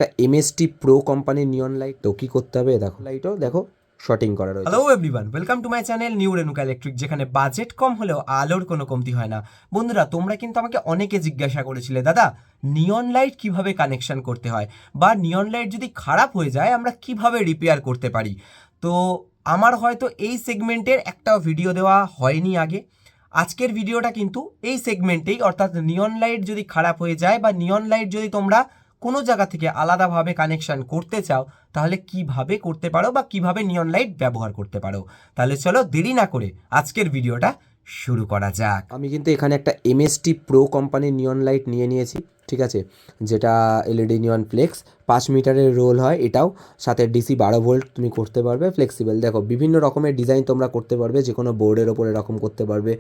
একটা MST pro কোম্পানির নিয়ন light. তো কি করতে হবে, দেখো লাইটও দেখো শর্টিং করা রয়েছে। Hello everyone, welcome to my channel new Renuka electric, যেখানে বাজেট কম হলেও আলোর কোনো কমতি হয় না। বন্ধুরা, তোমরা কিন্তু আমাকে অনেকে জিজ্ঞাসা করেছিলে, দাদা নিয়ন লাইট কিভাবে কানেকশন করতে হয়, বা নিয়ন লাইট যদি খারাপ হয়ে যায় আমরা কিভাবে রিপেয়ার করতে পারি। তো আমার হয়তো এই সেগমেন্টের একটা ভিডিও দেওয়া হয়নি আগে। আজকের ভিডিওটা কিন্তু এই সেগমেন্টেই, অর্থাৎ নিয়ন লাইট যদি খারাপ হয়ে যায় বা নিয়ন লাইট যদি তোমরা কোনো জায়গা থেকে আলাদাভাবে কানেকশন করতে চাও, তাহলে কিভাবে করতে পারো বা কিভাবে নিয়ন লাইট ব্যবহার করতে পারো। তাহলে চলো দেরি না করে আজকের ভিডিওটা শুরু করা যাক। আমি কিন্তু এখানে একটা এমএসটি প্রো কোম্পানির নিয়ন লাইট নিয়েছি, ঠিক আছে, যেটা এলইডি নিয়ন ফ্লেক্স 5 মিটারের রোল হয়। এটাও সাথে ডিসি 12 ভোল্ট তুমি করতে পারবে, ফ্লেক্সিবল। দেখো বিভিন্ন রকমের ডিজাইন তোমরা করতে পারবে, যে কোনো বোর্ডের ওপর এরকম করতে পারবে।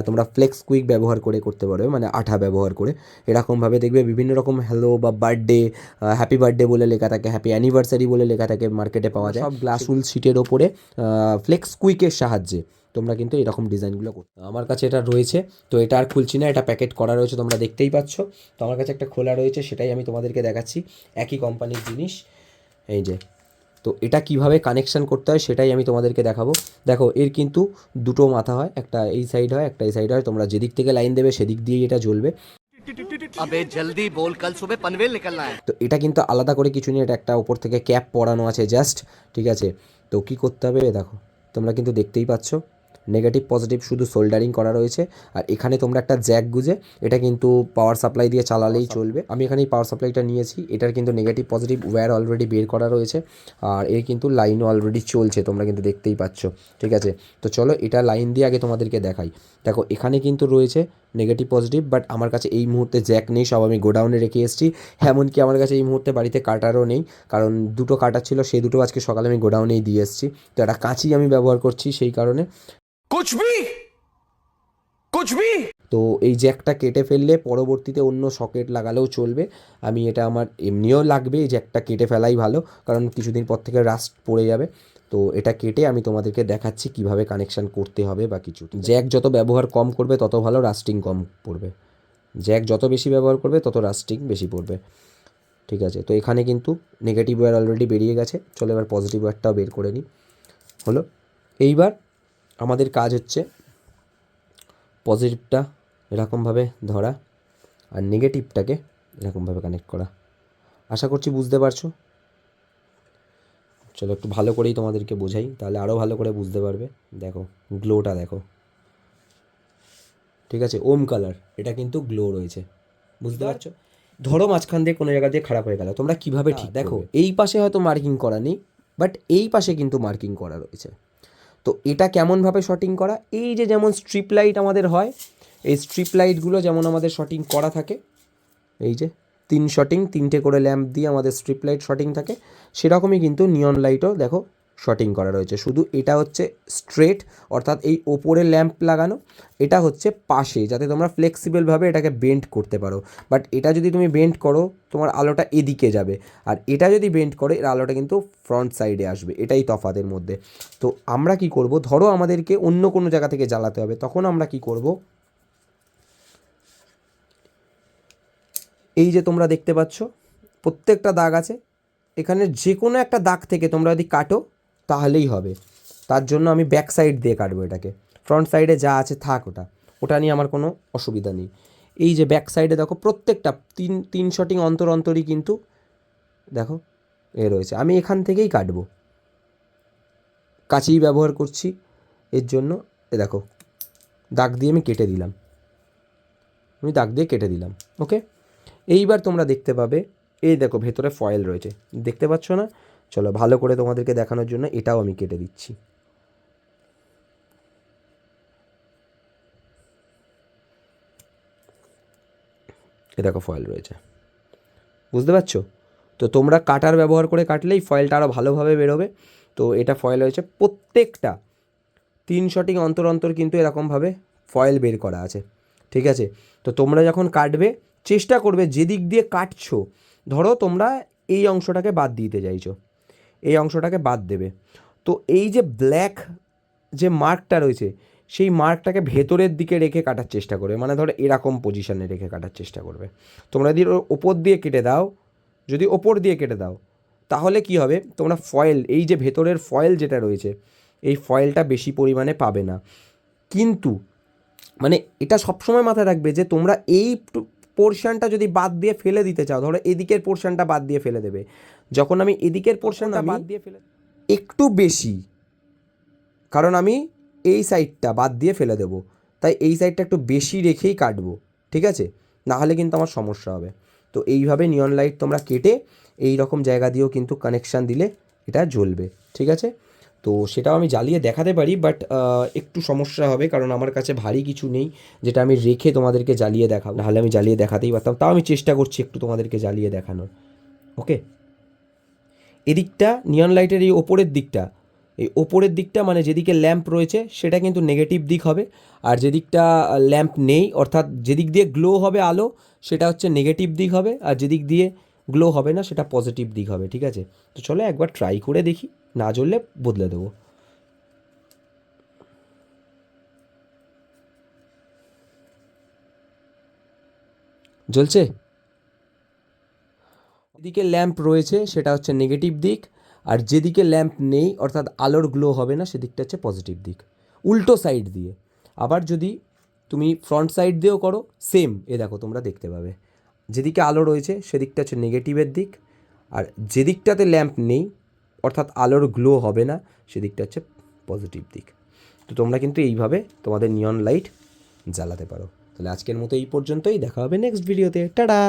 তোমরা ফ্লেক্স কুইক ব্যবহার করে করতে পারবে, মানে আঠা ব্যবহার করে। এরকমভাবে দেখবে বিভিন্ন রকম হ্যালো বা বার্থডে, হ্যাপি বার্থডে বলে লেখা থাকে, হ্যাপি অ্যানিভার্সারি বলে লেখা থাকে, মার্কেটে পাওয়া যায়। সব গ্লাসউল শিটের ওপরে ফ্লেক্স কুইকের সাহায্যে তোমরা কিন্তু এরকম ডিজাইনগুলো করতে। আমার কাছে এটা রয়েছে, তো এটা আর খুলছি না, এটা প্যাকেট করা রয়েছে, তোমরা দেখতেই পাচ্ছ। তো আমার কাছে একটা খোলা রয়েছে, সেটাই আমি তোমাদেরকে দেখাচ্ছি। একই কোম্পানির জিনিস, এই যে। তো এটা কিভাবে কানেকশান করতে হয় সেটাই আমি তোমাদেরকে দেখাবো। দেখো, এর কিন্তু দুটো মাথা হয়, একটা এই সাইড হয়, একটা এই সাইড হয়। তোমরা যেদিক থেকে লাইন দেবে সেদিক দিয়েই এটা জ্বলবে। अबे जल्दी बोल, कल सुबह पनवेल निकलना है। তো এটা কিন্তু আলাদা করে কিছু নেই, এটা একটা উপর থেকে ক্যাপ পরানো আছে জাস্ট, ঠিক আছে। তো কি করতে হবে, দেখো তোমরা কিন্তু দেখতেই পাচ্ছ, নেগেটিভ পজিটিভ শুধু সোল্ডারিং করা রয়েছে। আর এখানে তোমরা একটা জ্যাক গুজে, এটা কিন্তু পাওয়ার সাপ্লাই দিয়ে চালালেই চলবে। আমি এখানে এই পাওয়ার সাপ্লাইটা নিয়েছি, এটার কিন্তু নেগেটিভ পজিটিভ ওয়্যার অলরেডি বের করা রয়েছে। আর এর কিন্তু লাইনও অলরেডি চলছে, তোমরা কিন্তু দেখতেই পাচ্ছ, ঠিক আছে। তো চলো এটা লাইন দিয়ে আগে তোমাদেরকে দেখাই। দেখো এখানে কিন্তু রয়েছে নেগেটিভ পজিটিভ, বাট আমার কাছে এই মুহূর্তে জ্যাক নেই, সব আমি গোডাউনে রেখে এসেছি। এমনকি আমার কাছে এই মুহূর্তে বাড়িতে কাটারও নেই, কারণ দুটো কাটার ছিল, সেই দুটো আজকে সকালে আমি গোডাউনেই দিয়ে এসেছি। তো একটা কাঁচি আমি ব্যবহার করছি সেই কারণে। कुछ भी कुछ भी। তো এই জ্যাকটা কেটে ফেললে পরবর্তীতে অন্য সকেট লাগালেও চলবে। আমি এটা আমার এমনিও লাগবে, এই জ্যাকটা কেটে ফেলাই ভালো, কারণ কিছুদিন পর থেকে রাস্ট পড়ে যাবে। তো এটা কেটে আমি তোমাদেরকে দেখাচ্ছি কিভাবে কানেকশান করতে হবে বা কিছু। জ্যাক যত ব্যবহার কম করবে তত ভালো, রাস্টিং কম পড়বে। জ্যাক যত বেশি ব্যবহার করবে তত রাস্টিং বেশি পড়বে, ঠিক আছে। তো এখানে কিন্তু নেগেটিভ ওয়্যার অলরেডি বেরিয়ে গেছে, চলো এবার পজিটিভ ওয়্যারটাও বের করে নিই। হলো, এইবার আমাদের কাজ হচ্ছে পজিটিভটা এরকমভাবে ধরা আর নেগেটিভটাকে এরকমভাবে কানেক্ট করা। আশা করছি বুঝতে পারছো। চলো একটু ভালো করেই তোমাদেরকে বোঝাই, তাহলে আরও ভালো করে বুঝতে পারবে। দেখো গ্লোটা দেখো, ঠিক আছে, ওম কালার, এটা কিন্তু গ্লো রয়েছে, বুঝতে পারছো। ধরো মাঝখান দিয়ে কোনো জায়গা দিয়ে খারাপ হয়ে গেল, তোমরা কিভাবে ঠিক দেখো, এই পাশে হয়তো মার্কিং করা নেই, বাট এই পাশে কিন্তু মার্কিং করা রয়েছে। তো এটা কেমনভাবে শর্টিং করা, এই যে যেমন স্ট্রিপ লাইট আমাদের হয়, এই স্ট্রিপ লাইটগুলো যেমন আমাদের শর্টিং করা থাকে, এই যে 3 করে ল্যাম্প দিয়ে আমাদের স্ট্রিপ লাইট শর্টিং থাকে, সেরকমই কিন্তু নিয়ন লাইটও দেখো শর্টিং করা রয়েছে। শুধু এটা হচ্ছে স্ট্রেট, অর্থাৎ এই ওপরে ল্যাম্প লাগানো, এটা হচ্ছে পাশে, যাতে তোমরা ফ্লেক্সিবলভাবে এটাকে বেন্ড করতে পারো। বাট এটা যদি তুমি বেন্ড করো তোমার আলোটা এদিকে যাবে, আর এটা যদি বেন্ড করো এর আলোটা কিন্তু ফ্রন্ট সাইডে আসবে, এটাই তফাতের মধ্যে। তো আমরা কি করব, ধরো আমাদেরকে অন্য কোনো জায়গা থেকে জ্বালাতে হবে, তখন আমরা কি করব, এই যে তোমরা দেখতে পাচ্ছ প্রত্যেকটা দাগ আছে, এখানে যে কোনো একটা দাগ থেকে তোমরা যদি কাটো তাহলেই হবে। তার জন্য আমি ব্যাক সাইড দিয়ে কাটবো এটাকে, ফ্রন্ট সাইডে যা আছে থাক, ওটা নিয়ে আমার কোনো অসুবিধা নেই। এই যে ব্যাক সাইডে দেখো প্রত্যেকটা তিন শটিং অন্তর অন্তরই কিন্তু দেখো এ রয়েছে। আমি এখান থেকেই কাটবো, কাঁচিই ব্যবহার করছি এর জন্য। এ দেখো দাগ দিয়ে আমি কেটে দিলাম, আমি দাগ দিয়ে কেটে দিলাম, ওকে। এইবার তোমরা দেখতে পাবে, এই দেখো ভেতরে ফয়েল রয়েছে, দেখতে পাচ্ছ না? চলো ভালো করে তোমাদেরকে দেখানোর জন্য এটাও আমি কেটে দিচ্ছি। এ দেখো ফয়েল রয়েছে, বুঝতে পারছো? তো তোমরা কাটার ব্যবহার করে কাটলেই ফয়েলটা আরও ভালোভাবে বেরোবে। তো এটা ফয়েল হয়েছে, প্রত্যেকটা 3 শটিং অন্তর অন্তর কিন্তু এরকমভাবে ফয়েল বের করা আছে, ঠিক আছে। তো তোমরা যখন কাটবে চেষ্টা করবে যেদিক দিয়ে কাটছো, ধরো তোমরা এই অংশটাকে বাদ দিতে চাইছো, এই অংশটাকে বাদ দেবে। তো এই যে ব্ল্যাক যে মার্কটা রয়েছে সেই মার্কটাকে ভেতরের দিকে রেখে কাটার চেষ্টা করবে, মানে ধরো এরকম পজিশানে রেখে কাটার চেষ্টা করবে। তোমরা যদি ওপর দিয়ে কেটে দাও যদি ওপর দিয়ে কেটে দাও তাহলে কি হবে, তোমরা ফয়েল, এই যে ভেতরের ফয়েল যেটা রয়েছে এই ফয়েলটা বেশি পরিমাণে পাবে না। কিন্তু মানে এটা সবসময় মাথায় রাখবে যে তোমরা এই পোর্শনটা যদি বাদ দিয়ে ফেলে দিতে চাও, ধরো এদিকের পোর্শনটা বাদ দিয়ে ফেলে দেবে, যখন আমি এদিকের পোর্শনটা বাদ দিয়ে ফেলে একটু বেশি, কারণ আমি এই সাইডটা বাদ দিয়ে ফেলে দেবো, তাই এই সাইডটা একটু বেশি রেখেই কাটবো, ঠিক আছে, না হলে কিন্তু আমার সমস্যা হবে। তো এইভাবে নিয়ন লাইট তোমরা কেটে এই রকম জায়গা দিয়েও কিন্তু কানেকশান দিলে এটা জ্বলবে, ঠিক আছে। তো সেটাও আমি জ্বালিয়ে দেখাতে পারি, বাট একটু সমস্যা হবে কারণ আমার কাছে ভারী কিছু নেই যেটা আমি রেখে তোমাদেরকে জ্বালিয়ে দেখাবো, নাহলে আমি জ্বালিয়ে দেখাতেই পারতাম। তাও আমি চেষ্টা করছি একটু তোমাদেরকে জ্বালিয়ে দেখানোর। ওকে, এদিকটা নিয়ন লাইটের এই ওপরের দিকটা, এই ওপরের দিকটা মানে যেদিকে ল্যাম্প রয়েছে সেটা কিন্তু নেগেটিভ দিক হবে, আর যেদিকটা ল্যাম্প নেই অর্থাৎ যেদিক দিয়ে গ্লো হবে আলো সেটা হচ্ছে নেগেটিভ দিক হবে, আর যেদিক দিয়ে গ্লো হবে না সেটা পজিটিভ দিক হবে, ঠিক আছে। তো চলো একবার ট্রাই করে দেখি, না জ্বললে বদলে দেবো। জ্বলছে, যেদিকে ল্যাম্প রয়েছে সেটা হচ্ছে নেগেটিভ দিক, আর যেদিকে ল্যাম্প নেই অর্থাৎ আলোর গ্লো হবে না সেদিকটা হচ্ছে পজিটিভ দিক। উল্টো সাইড দিয়ে আবার যদি তুমি ফ্রন্ট সাইড দিয়েও করো সেম, এ দেখো তোমরা দেখতে পাবে যেদিকে আলো রয়েছে সেদিকটা হচ্ছে নেগেটিভের দিক, আর যেদিকটাতে ল্যাম্প নেই অর্থাৎ আলোর গ্লো হবে না সেদিকটা হচ্ছে পজিটিভ দিক। তো তোমরা কিন্তু এইভাবে তোমাদের নিয়ন লাইট জ্বালাতে পারো। তাহলে আজকের মতো এই পর্যন্তই, দেখা হবে নেক্সট ভিডিওতে, টাটা।